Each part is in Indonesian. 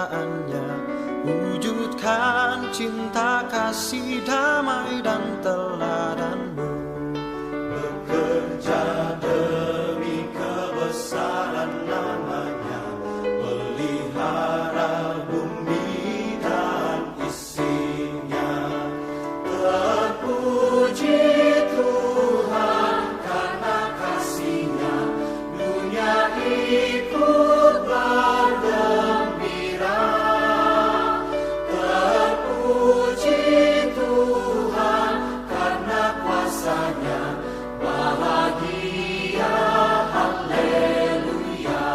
ciptaannya, wujudkan cinta, kasih, damai dan teladanmu. Bekerja demi kebesaran namanya, pelihara bumi dan isinya. Terpuji Tuhan karena kasih-Nya, dunia ikut bergembira. Terpuji Tuhan karena kuasa-Nya, bahagia, haleluya.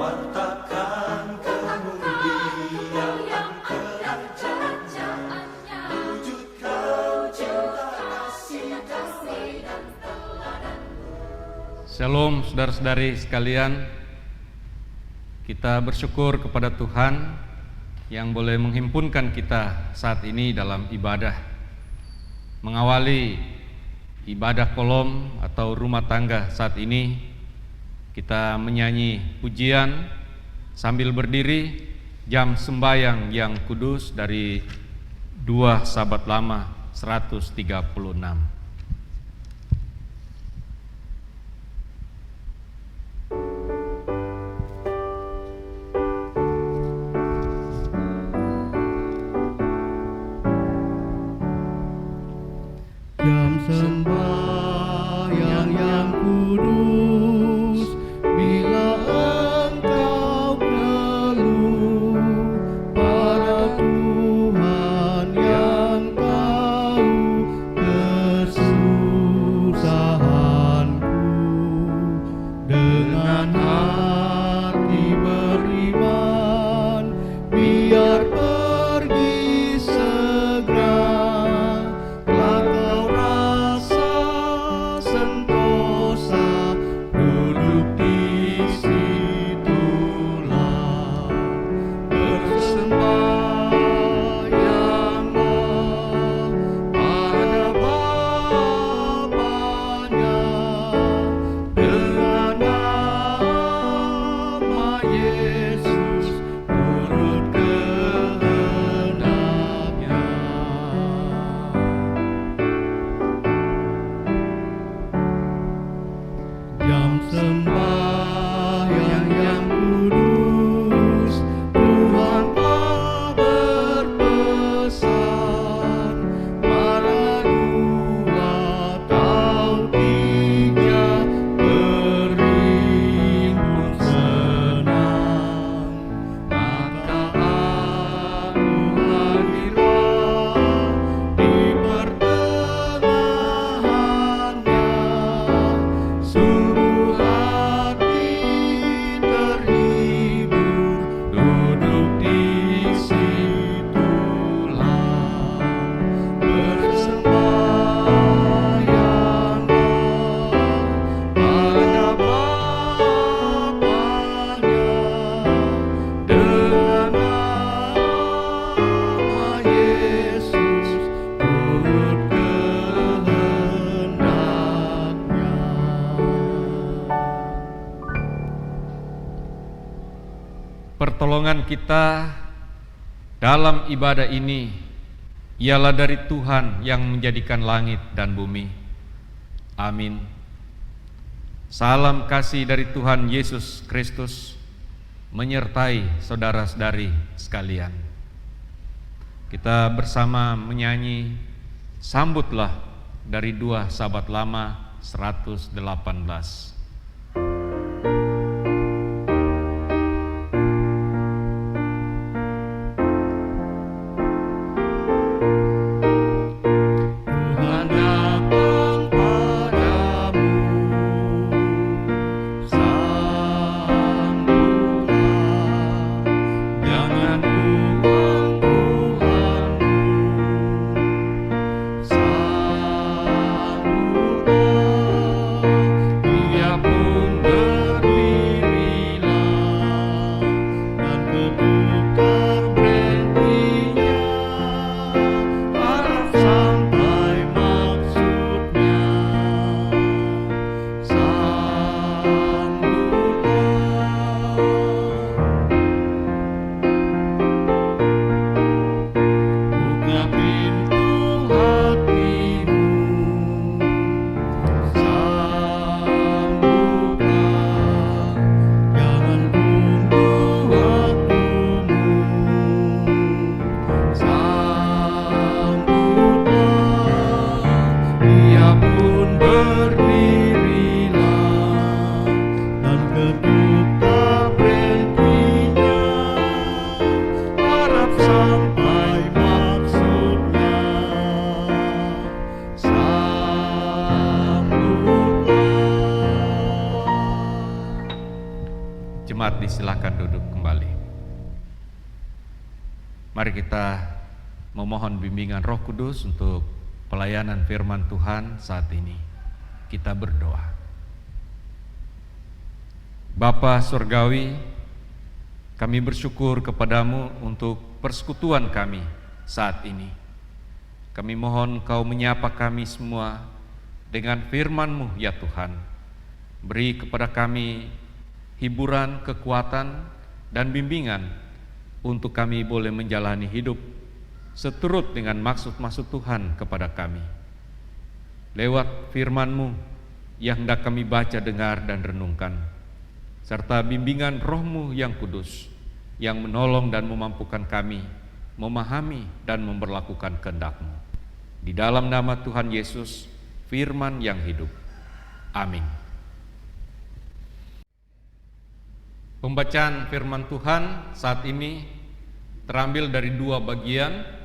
Wartakan kemuliaan kerajaannya, wujudkan cinta, kasih, damai dan teladanmu. Shalom saudara-saudari sekalian, kita bersyukur kepada Tuhan yang boleh menghimpunkan kita saat ini dalam ibadah. Mengawali ibadah kolom atau rumah tangga saat ini, kita menyanyi pujian sambil berdiri, jam sembahyang yang kudus dari 2 Sahabat Lama 136. Jam sembahyang yang kudus, bila engkau keluh pada Tuhan yang tahu kesusahanku, dengan hati beriman, biar pergi segera. Jam sembahyang yang kudus, Tuhan telah berpesan, mana 2 atau 3 berhimpun senang, maka aku hadirlah di pertengahannya. Sungguh hati terhibur, duduk di situlah. Bersembahyanglah pada Bapanya, dengan nama Yesus turut kehendaknya. Pertolongan kita dalam ibadah ini ialah dari Tuhan yang menjadikan langit dan bumi. Amin. Salam kasih dari Tuhan Yesus Kristus menyertai saudara-saudari sekalian. Kita bersama menyanyi Sambutlah dari 2 Sahabat Lama 118. Tuhan datang padamu, sambutlah, jangan buang Tuhanmu. Sambutlah, Dia silakan duduk kembali. Mari kita memohon bimbingan Roh Kudus untuk pelayanan firman Tuhan saat ini. Kita berdoa. Bapa Surgawi, kami bersyukur kepadamu untuk persekutuan kami saat ini. Kami mohon Kau menyapa kami semua dengan firman-Mu ya Tuhan. Beri kepada kami hiburan, kekuatan, dan bimbingan untuk kami boleh menjalani hidup seturut dengan maksud-maksud Tuhan kepada kami. Lewat firman-Mu yang hendak kami baca, dengar, dan renungkan, serta bimbingan Roh-Mu yang kudus, yang menolong dan memampukan kami memahami dan memberlakukan kehendak-Mu. Di dalam nama Tuhan Yesus, firman yang hidup. Amin. Pembacaan firman Tuhan saat ini terambil dari dua bagian.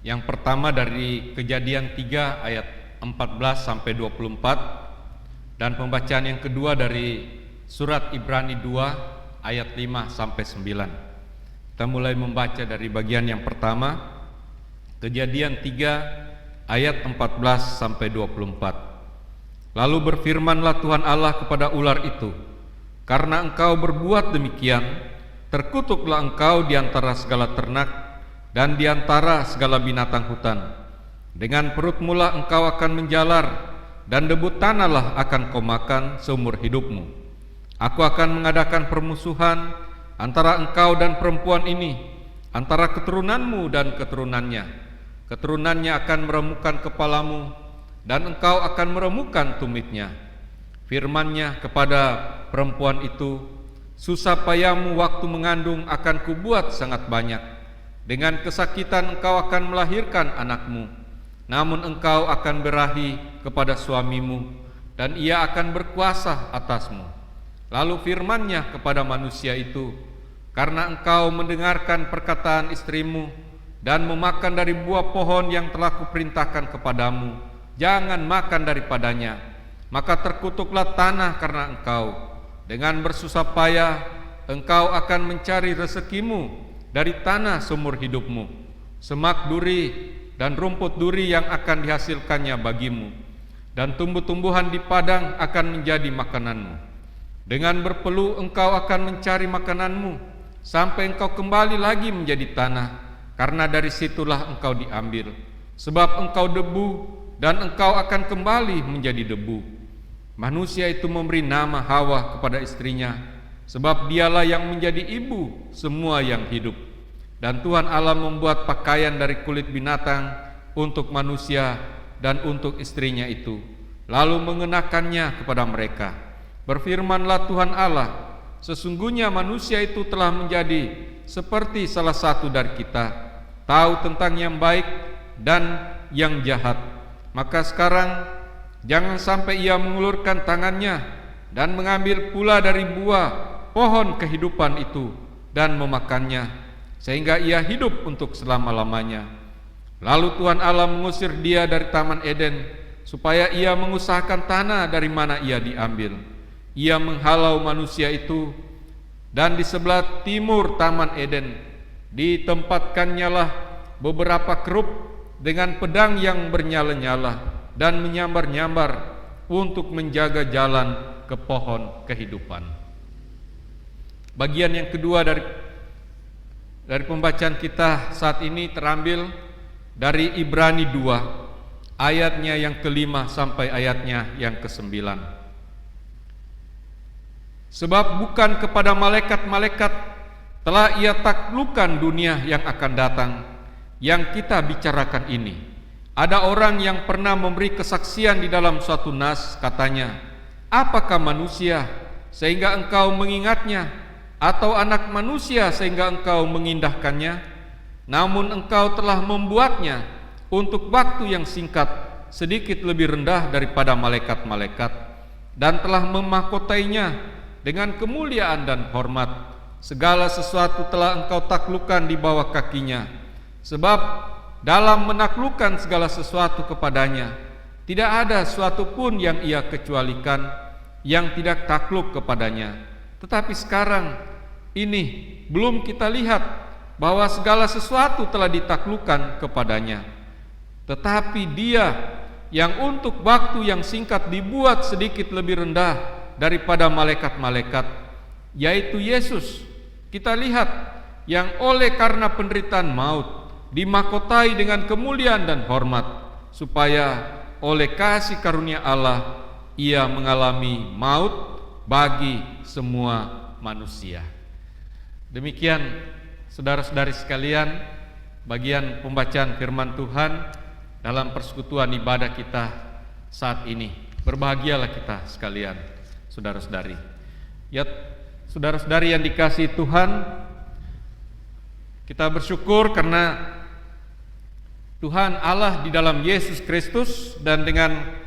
Yang pertama dari Kejadian 3 ayat 14 sampai 24, dan pembacaan yang kedua dari surat Ibrani 2 ayat 5 sampai 9. Kita mulai membaca dari bagian yang pertama, Kejadian 3 ayat 14 sampai 24. Lalu berfirmanlah Tuhan Allah kepada ular itu, karena engkau berbuat demikian, terkutuklah engkau di antara segala ternak dan di antara segala binatang hutan. Dengan perutmu lah engkau akan menjalar, dan debu tanahlah akan kau makan seumur hidupmu. Aku akan mengadakan permusuhan antara engkau dan perempuan ini, antara keturunanmu dan keturunannya. Keturunannya akan meremukkan kepalamu, dan engkau akan meremukkan tumitnya. Firman-Nya kepada perempuan itu, susah payahmu waktu mengandung akan kubuat sangat banyak. Dengan kesakitan engkau akan melahirkan anakmu, namun engkau akan berahi kepada suamimu, dan ia akan berkuasa atasmu. Lalu firman-Nya kepada manusia itu, karena engkau mendengarkan perkataan istrimu dan memakan dari buah pohon yang telah kuperintahkan kepadamu, jangan makan daripadanya, maka terkutuklah tanah karena engkau. Dengan bersusah payah engkau akan mencari rezekimu dari tanah seumur hidupmu. Semak duri dan rumput duri yang akan dihasilkannya bagimu, dan tumbuh-tumbuhan di padang akan menjadi makananmu. Dengan berpeluh engkau akan mencari makananmu sampai engkau kembali lagi menjadi tanah, karena dari situlah engkau diambil. Sebab engkau debu, dan engkau akan kembali menjadi debu. Manusia itu memberi nama Hawa kepada istrinya, sebab dialah yang menjadi ibu semua yang hidup. Dan Tuhan Allah membuat pakaian dari kulit binatang untuk manusia dan untuk istrinya itu, lalu mengenakannya kepada mereka. Berfirmanlah Tuhan Allah, sesungguhnya manusia itu telah menjadi seperti salah satu dari kita, tahu tentang yang baik dan yang jahat. Maka sekarang jangan sampai ia mengulurkan tangannya dan mengambil pula dari buah pohon kehidupan itu dan memakannya, sehingga ia hidup untuk selama-lamanya. Lalu Tuhan Allah mengusir dia dari Taman Eden, supaya ia mengusahakan tanah dari mana ia diambil. Ia menghalau manusia itu, dan di sebelah timur Taman Eden ditempatkannya lah beberapa kerup dengan pedang yang bernyala-nyala dan menyambar-nyambar untuk menjaga jalan ke pohon kehidupan. Bagian yang kedua dari pembacaan kita saat ini terambil dari Ibrani 2 ayatnya yang ke-5 sampai ayatnya yang ke-9. Sebab bukan kepada malaikat-malaikat telah ia taklukkan dunia yang akan datang, yang kita bicarakan ini. Ada orang yang pernah memberi kesaksian di dalam suatu nas, katanya, apakah manusia sehingga engkau mengingatnya, atau anak manusia sehingga engkau mengindahkannya? Namun engkau telah membuatnya untuk waktu yang singkat, sedikit lebih rendah daripada malaikat-malaikat, dan telah memahkotainya dengan kemuliaan dan hormat. Segala sesuatu telah engkau taklukkan di bawah kakinya. Sebab dalam menaklukkan segala sesuatu kepadanya, tidak ada suatu pun yang ia kecualikan yang tidak takluk kepadanya. Tetapi sekarang ini belum kita lihat bahwa segala sesuatu telah ditaklukkan kepadanya. Tetapi Dia yang untuk waktu yang singkat dibuat sedikit lebih rendah daripada malaikat-malaikat, yaitu Yesus, kita lihat, yang oleh karena penderitaan maut dimahkotai dengan kemuliaan dan hormat, supaya oleh kasih karunia Allah Ia mengalami maut bagi semua manusia. Demikian saudara-saudari sekalian, bagian pembacaan firman Tuhan dalam persekutuan ibadah kita saat ini. Berbahagialah kita sekalian, saudara-saudari. Ya, saudara-saudari yang dikasihi Tuhan, kita bersyukur karena Tuhan Allah di dalam Yesus Kristus dan dengan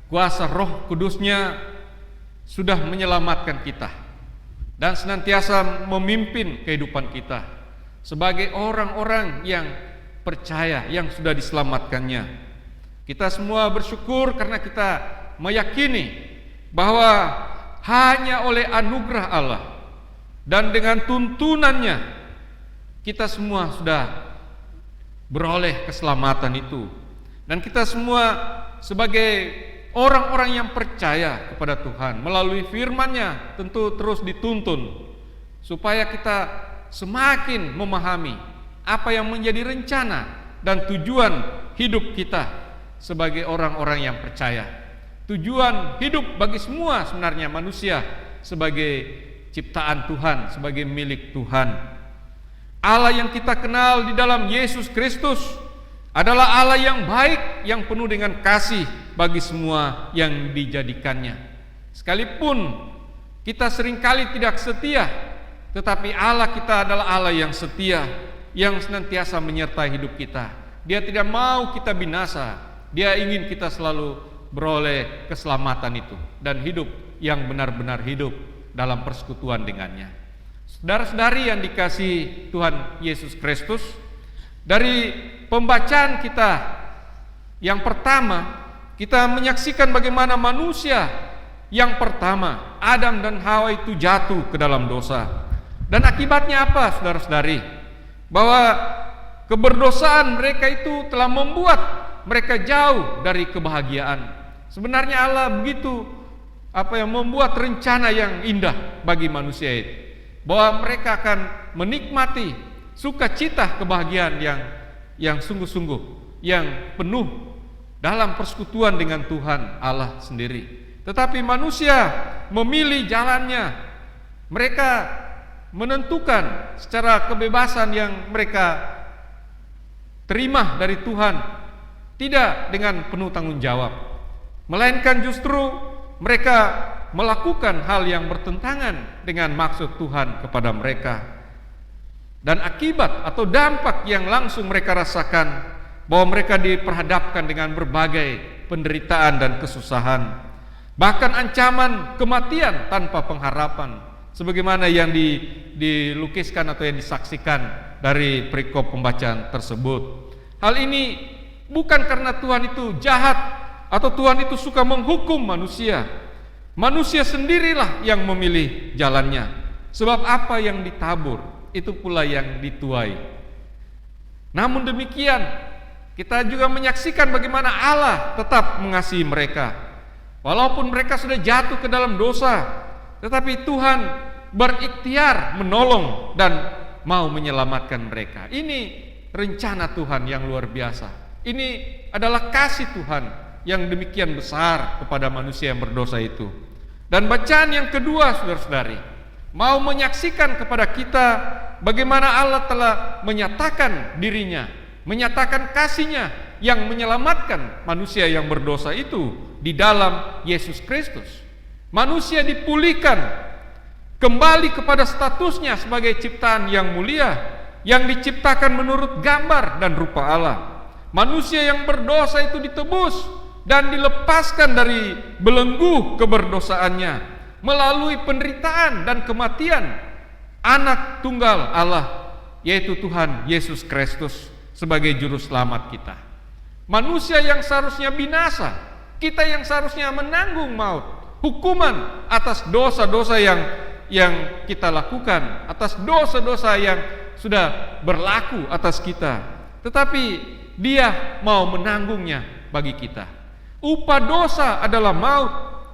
kuasa Roh Kudus-Nya sudah menyelamatkan kita dan senantiasa memimpin kehidupan kita sebagai orang-orang yang percaya, yang sudah diselamatkannya. Kita semua bersyukur karena kita meyakini bahwa hanya oleh anugerah Allah dan dengan tuntunannya kita semua sudah beroleh keselamatan itu. Dan kita semua sebagai orang-orang yang percaya kepada Tuhan melalui firman-Nya tentu terus dituntun supaya kita semakin memahami apa yang menjadi rencana dan tujuan hidup kita sebagai orang-orang yang percaya. Tujuan hidup bagi semua sebenarnya manusia sebagai ciptaan Tuhan, sebagai milik Tuhan. Allah yang kita kenal di dalam Yesus Kristus adalah Allah yang baik, yang penuh dengan kasih bagi semua yang dijadikannya. Sekalipun kita seringkali tidak setia, tetapi Allah kita adalah Allah yang setia, yang senantiasa menyertai hidup kita. Dia tidak mau kita binasa, Dia ingin kita selalu beroleh keselamatan itu dan hidup yang benar-benar hidup dalam persekutuan dengannya. Saudara-saudari yang dikasihi Tuhan Yesus Kristus, dari pembacaan kita yang pertama, kita menyaksikan bagaimana manusia yang pertama, Adam dan Hawa itu jatuh ke dalam dosa. Dan akibatnya apa, saudara-saudari? Bahwa keberdosaan mereka itu telah membuat mereka jauh dari kebahagiaan. Sebenarnya Allah begitu membuat rencana yang indah bagi manusia itu, bahwa mereka akan menikmati sukacita kebahagiaan yang sungguh-sungguh, yang penuh dalam persekutuan dengan Tuhan Allah sendiri. Tetapi manusia memilih jalannya. Mereka menentukan secara kebebasan yang mereka terima dari Tuhan, tidak dengan penuh tanggung jawab, melainkan justru mereka melakukan hal yang bertentangan dengan maksud Tuhan kepada mereka. Dan akibat atau dampak yang langsung mereka rasakan, bahwa mereka diperhadapkan dengan berbagai penderitaan dan kesusahan, bahkan ancaman kematian tanpa pengharapan, sebagaimana yang dilukiskan atau yang disaksikan dari perikop pembacaan tersebut. Hal ini bukan karena Tuhan itu jahat atau Tuhan itu suka menghukum manusia. Manusia sendirilah yang memilih jalannya, sebab apa yang ditabur itu pula yang dituai. Namun demikian, kita juga menyaksikan bagaimana Allah tetap mengasihi mereka. Walaupun mereka sudah jatuh ke dalam dosa, tetapi Tuhan berikhtiar menolong dan mau menyelamatkan mereka. Ini rencana Tuhan yang luar biasa. Ini adalah kasih Tuhan yang demikian besar kepada manusia yang berdosa itu. Dan bacaan yang kedua, saudara-saudari, mau menyaksikan kepada kita bagaimana Allah telah menyatakan dirinya, menyatakan kasih-Nya yang menyelamatkan manusia yang berdosa itu di dalam Yesus Kristus. Manusia dipulihkan kembali kepada statusnya sebagai ciptaan yang mulia, yang diciptakan menurut gambar dan rupa Allah. Manusia yang berdosa itu ditebus dan dilepaskan dari belenggu keberdosaannya melalui penderitaan dan kematian Anak Tunggal Allah, yaitu Tuhan Yesus Kristus sebagai juru selamat kita. Manusia yang seharusnya binasa, kita yang seharusnya menanggung maut, hukuman atas dosa-dosa yang yang kita lakukan, atas dosa-dosa yang sudah berlaku atas kita, tetapi Dia mau menanggungnya bagi kita. Upah dosa adalah maut,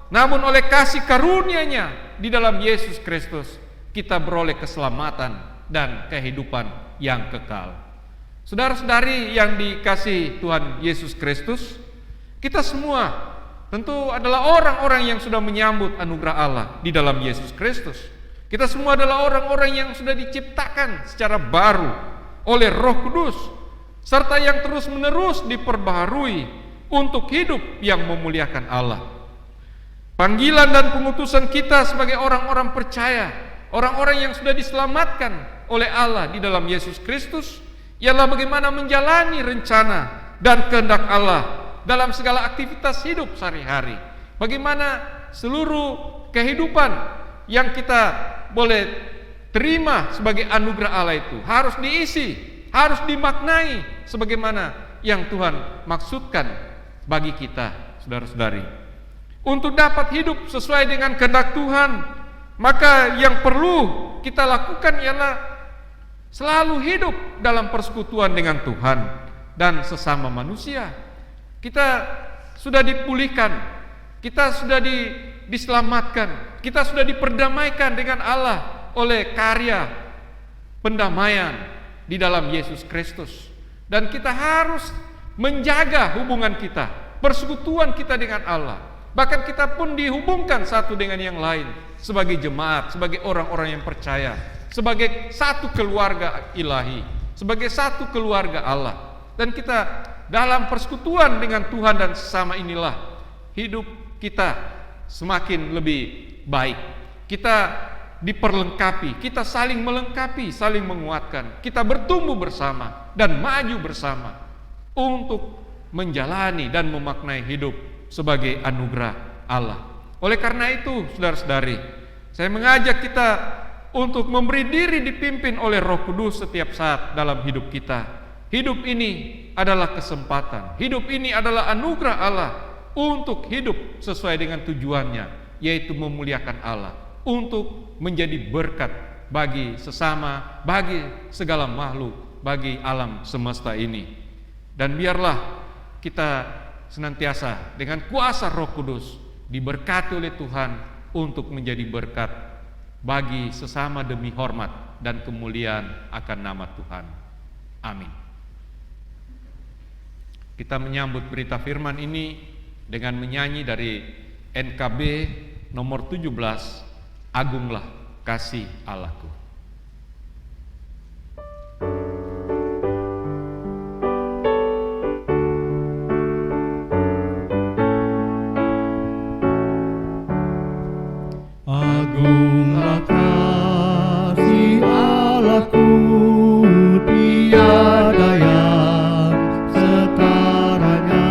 namun oleh kasih karunia-Nya di dalam Yesus Kristus kita beroleh keselamatan dan kehidupan yang kekal. Saudara-saudari yang dikasihi Tuhan Yesus Kristus, kita semua tentu adalah orang-orang yang sudah menyambut anugerah Allah di dalam Yesus Kristus. Kita semua adalah orang-orang yang sudah diciptakan secara baru oleh Roh Kudus, serta yang terus-menerus diperbaharui untuk hidup yang memuliakan Allah. Panggilan dan pengutusan kita sebagai orang-orang percaya, orang-orang yang sudah diselamatkan oleh Allah di dalam Yesus Kristus, ialah bagaimana menjalani rencana dan kehendak Allah dalam segala aktivitas hidup sehari-hari. Bagaimana seluruh kehidupan yang kita boleh terima sebagai anugerah Allah itu harus diisi, harus dimaknai sebagaimana yang Tuhan maksudkan bagi kita, saudara-saudari. Untuk dapat hidup sesuai dengan kehendak Tuhan, maka yang perlu kita lakukan ialah selalu hidup dalam persekutuan dengan Tuhan dan sesama manusia. Kita sudah dipulihkan, kita sudah diselamatkan, kita sudah diperdamaikan dengan Allah oleh karya pendamaian di dalam Yesus Kristus. Dan kita harus menjaga hubungan kita, persekutuan kita dengan Allah. Bahkan kita pun dihubungkan satu dengan yang lain sebagai jemaat, sebagai orang-orang yang percaya, sebagai satu keluarga ilahi, sebagai satu keluarga Allah. Dan kita dalam persekutuan dengan Tuhan dan sesama inilah hidup kita semakin lebih baik. Kita diperlengkapi, kita saling melengkapi, saling menguatkan. Kita bertumbuh bersama dan maju bersama untuk menjalani dan memaknai hidup sebagai anugerah Allah. Oleh karena itu, saudara-saudari, saya mengajak kita untuk memberi diri dipimpin oleh Roh Kudus setiap saat dalam hidup kita. Hidup ini adalah kesempatan, hidup ini adalah anugerah Allah untuk hidup sesuai dengan tujuannya, yaitu memuliakan Allah, untuk menjadi berkat bagi sesama, bagi segala makhluk, bagi alam semesta ini. Dan biarlah kita senantiasa dengan kuasa Roh Kudus diberkati oleh Tuhan untuk menjadi berkat bagi sesama demi hormat dan kemuliaan akan nama Tuhan. Amin. Kita menyambut berita firman ini dengan menyanyi dari NKB nomor 17, Agunglah Kasih Allahku. Agunglah kasih Allahku, tiada yang setaranya.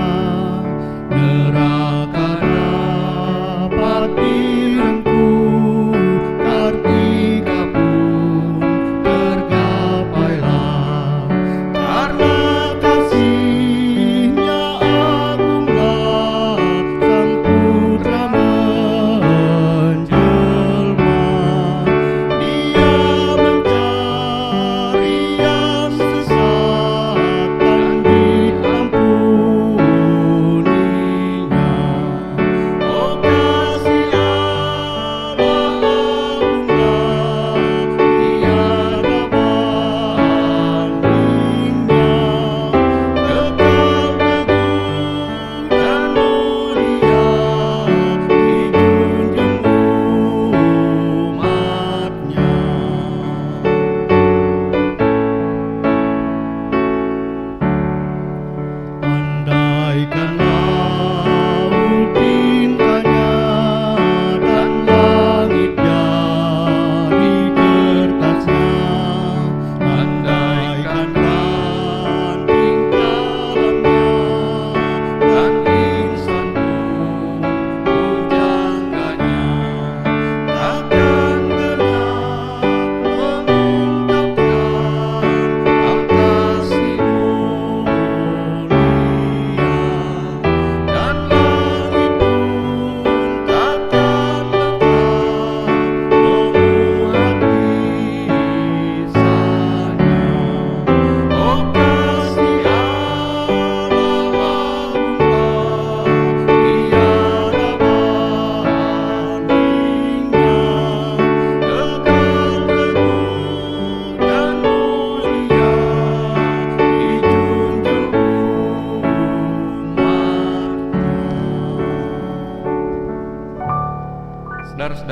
Neraka dapat direngkuh, kartika pun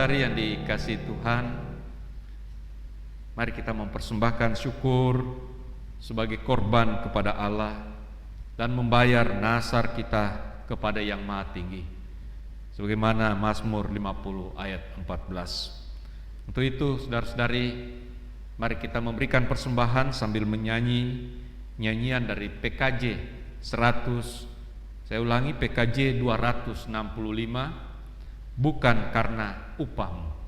saudara-saudari yang dikasihi Tuhan, mari kita mempersembahkan syukur sebagai korban kepada Allah dan membayar nasar kita kepada Yang Maha Tinggi, sebagaimana Mazmur 50 ayat 14. Untuk itu, saudara-saudari, mari kita memberikan persembahan sambil menyanyi nyanyian dari PKJ 100, saya ulangi, PKJ 265, bukan karena upahmu.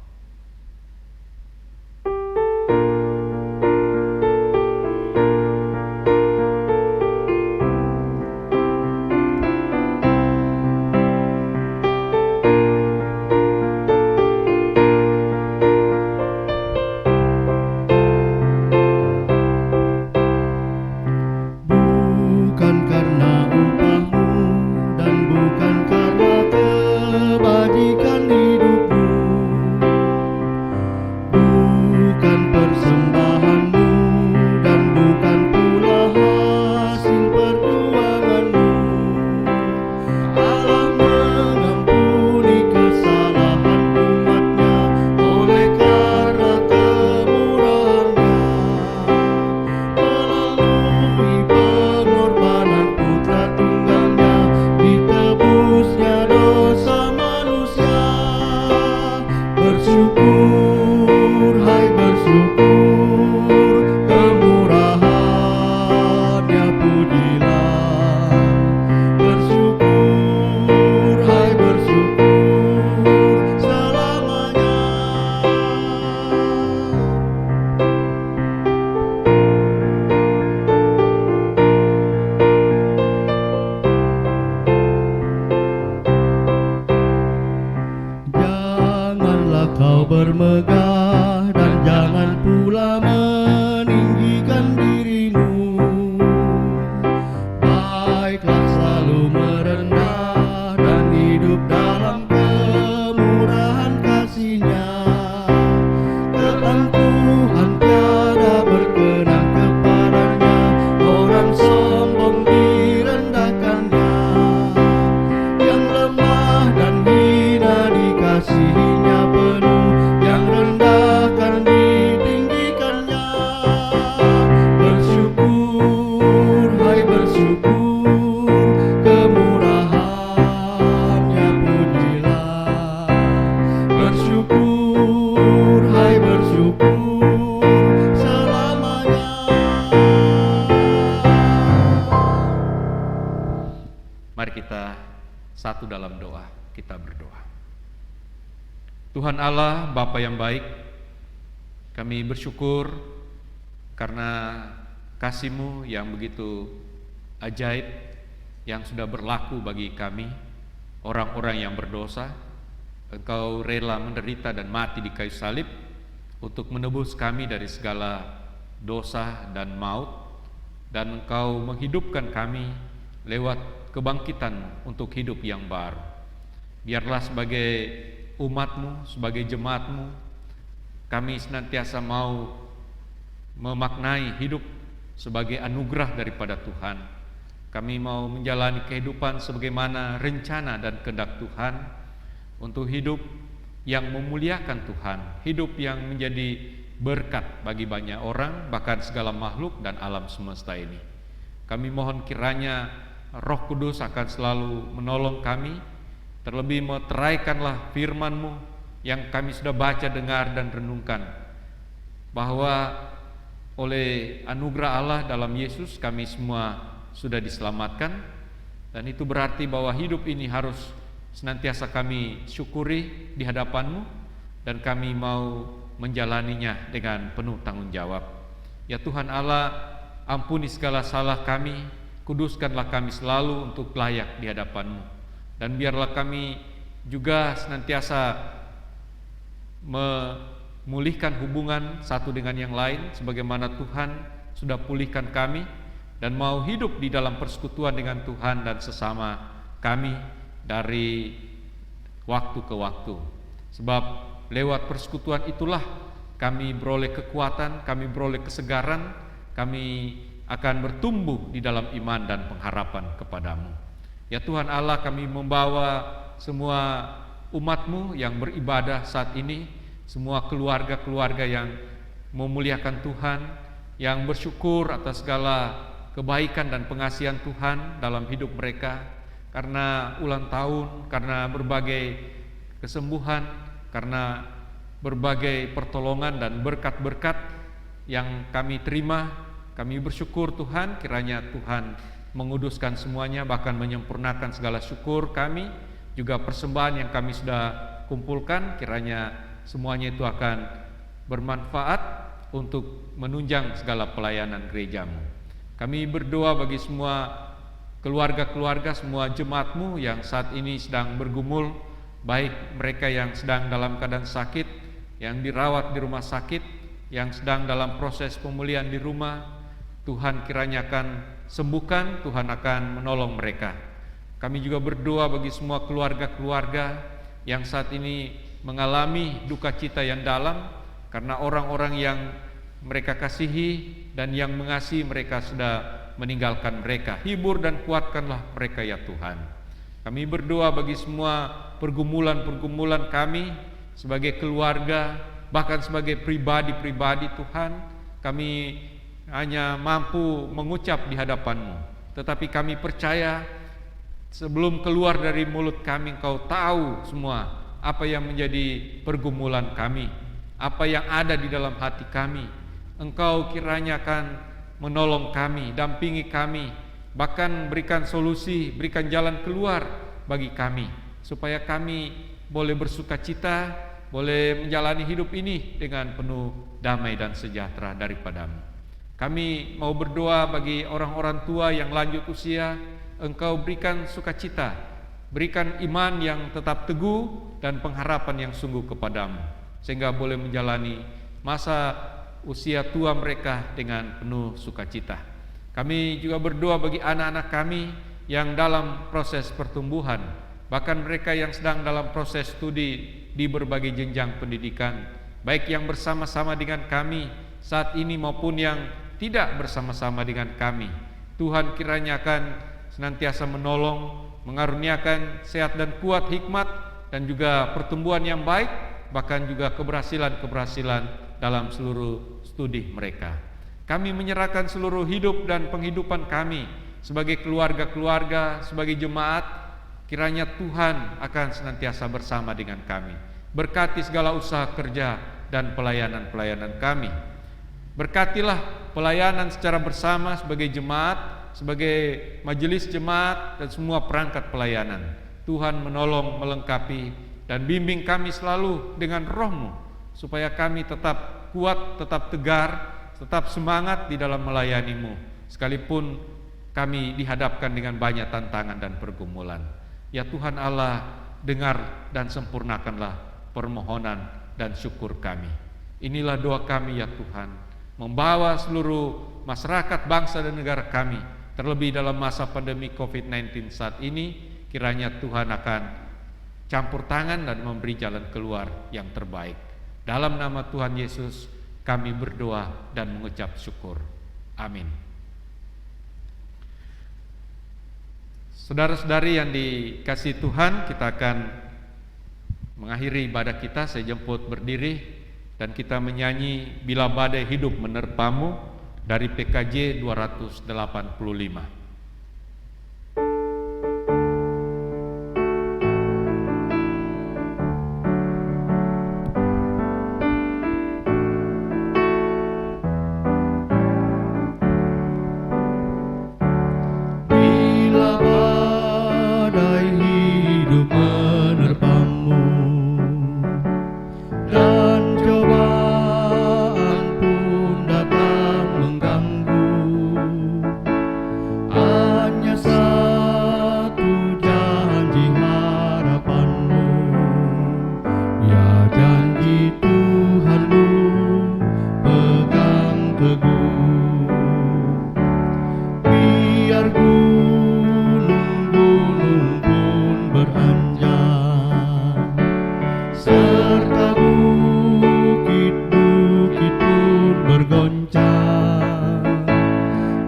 Tuhan Allah, Bapa yang baik, kami bersyukur karena kasih-Mu yang begitu ajaib yang sudah berlaku bagi kami, orang-orang yang berdosa. Engkau rela menderita dan mati di kayu salib untuk menebus kami dari segala dosa dan maut, dan Engkau menghidupkan kami lewat kebangkitan untuk hidup yang baru. Biarlah sebagai umat-Mu, sebagai jemaat-Mu, kami senantiasa mau memaknai hidup sebagai anugerah daripada Tuhan. Kami mau menjalani kehidupan sebagaimana rencana dan kehendak Tuhan, untuk hidup yang memuliakan Tuhan, hidup yang menjadi berkat bagi banyak orang, bahkan segala makhluk dan alam semesta ini. Kami mohon kiranya Roh Kudus akan selalu menolong kami. Terlebih meteraikanlah firman-Mu yang kami sudah baca, dengar, dan renungkan, bahwa oleh anugerah Allah dalam Yesus kami semua sudah diselamatkan, dan itu berarti bahwa hidup ini harus senantiasa kami syukuri di hadapan-Mu, dan kami mau menjalaninya dengan penuh tanggung jawab. Ya Tuhan Allah, ampuni segala salah kami, kuduskanlah kami selalu untuk layak di hadapan-Mu. Dan biarlah kami juga senantiasa memulihkan hubungan satu dengan yang lain, sebagaimana Tuhan sudah pulihkan kami, dan mau hidup di dalam persekutuan dengan Tuhan dan sesama kami dari waktu ke waktu. Sebab lewat persekutuan itulah kami beroleh kekuatan, kami beroleh kesegaran, kami akan bertumbuh di dalam iman dan pengharapan kepada-Mu. Ya Tuhan Allah, kami membawa semua umat-Mu yang beribadah saat ini, semua keluarga-keluarga yang memuliakan Tuhan, yang bersyukur atas segala kebaikan dan pengasihan Tuhan dalam hidup mereka, karena ulang tahun, karena berbagai kesembuhan, karena berbagai pertolongan dan berkat-berkat yang kami terima. Kami bersyukur Tuhan, kiranya Tuhan menguduskan semuanya, bahkan menyempurnakan segala syukur kami, juga persembahan yang kami sudah kumpulkan, kiranya semuanya itu akan bermanfaat untuk menunjang segala pelayanan gereja-Mu. Kami berdoa bagi semua keluarga-keluarga, semua jemaat-Mu yang saat ini sedang bergumul, baik mereka yang sedang dalam keadaan sakit, yang dirawat di rumah sakit, yang sedang dalam proses pemulihan di rumah. Tuhan kiranya akan sembuhkan, Tuhan akan menolong mereka. Kami juga berdoa bagi semua keluarga-keluarga yang saat ini mengalami duka cita yang dalam karena orang-orang yang mereka kasihi dan yang mengasihi mereka sudah meninggalkan mereka. Hibur dan kuatkanlah mereka ya Tuhan. Kami berdoa bagi semua pergumulan-pergumulan kami sebagai keluarga, bahkan sebagai pribadi-pribadi Tuhan. Kami hanya mampu mengucap di hadapan-Mu, tetapi kami percaya sebelum keluar dari mulut kami, Engkau tahu semua apa yang menjadi pergumulan kami, apa yang ada di dalam hati kami. Engkau kiranya akan menolong kami, dampingi kami, bahkan berikan solusi, berikan jalan keluar bagi kami, supaya kami boleh bersuka cita, boleh menjalani hidup ini dengan penuh damai dan sejahtera daripada-Mu. Kami mau berdoa bagi orang-orang tua yang lanjut usia, Engkau berikan sukacita, berikan iman yang tetap teguh dan pengharapan yang sungguh kepada-Mu, sehingga boleh menjalani masa usia tua mereka dengan penuh sukacita. Kami juga berdoa bagi anak-anak kami yang dalam proses pertumbuhan, bahkan mereka yang sedang dalam proses studi di berbagai jenjang pendidikan, baik yang bersama-sama dengan kami saat ini maupun yang tidak bersama-sama dengan kami. Tuhan kiranya akan senantiasa menolong, mengaruniakan sehat dan kuat, hikmat dan juga pertumbuhan yang baik, bahkan juga keberhasilan-keberhasilan dalam seluruh studi mereka. Kami menyerahkan seluruh hidup dan penghidupan kami sebagai keluarga-keluarga, sebagai jemaat. Kiranya Tuhan akan senantiasa bersama dengan kami. Berkati segala usaha kerja dan pelayanan-pelayanan kami. Berkatilah pelayanan secara bersama sebagai jemaat, sebagai majelis jemaat dan semua perangkat pelayanan. Tuhan menolong, melengkapi dan bimbing kami selalu dengan Roh-Mu, supaya kami tetap kuat, tetap tegar, tetap semangat di dalam melayani-Mu, sekalipun kami dihadapkan dengan banyak tantangan dan pergumulan. Ya Tuhan Allah, dengar dan sempurnakanlah permohonan dan syukur kami. Inilah doa kami ya Tuhan, membawa seluruh masyarakat, bangsa dan negara kami, terlebih dalam masa pandemi COVID-19 saat ini. Kiranya Tuhan akan campur tangan dan memberi jalan keluar yang terbaik. Dalam nama Tuhan Yesus kami berdoa dan mengucap syukur. Amin. Saudara-saudari yang dikasihi Tuhan, kita akan mengakhiri ibadah kita. Saya jemput berdiri dan kita menyanyi Bila Badai Hidup Menerpamu dari PKJ 285.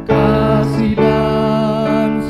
Kasih dan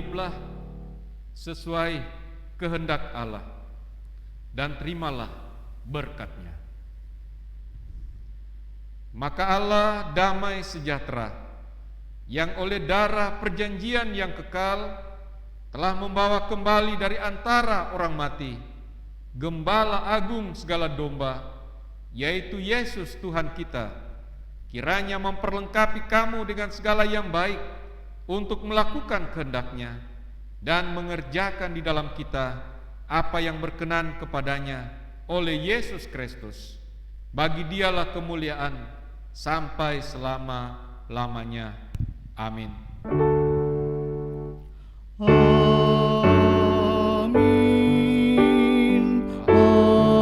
hiduplah sesuai kehendak Allah dan terimalah berkat-Nya. Maka Allah damai sejahtera yang oleh darah perjanjian yang kekal telah membawa kembali dari antara orang mati Gembala agung segala domba, yaitu Yesus Tuhan kita, kiranya memperlengkapi kamu dengan segala yang baik untuk melakukan kehendak-Nya dan mengerjakan di dalam kita apa yang berkenan kepadanya oleh Yesus Kristus. Bagi Dialah kemuliaan sampai selama-lamanya. Amin. Amin. Amin. Amin.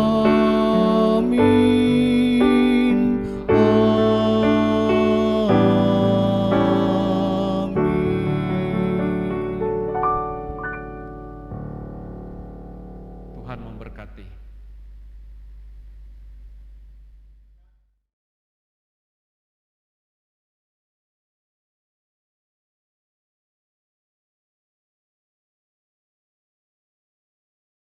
Tuhan memberkati.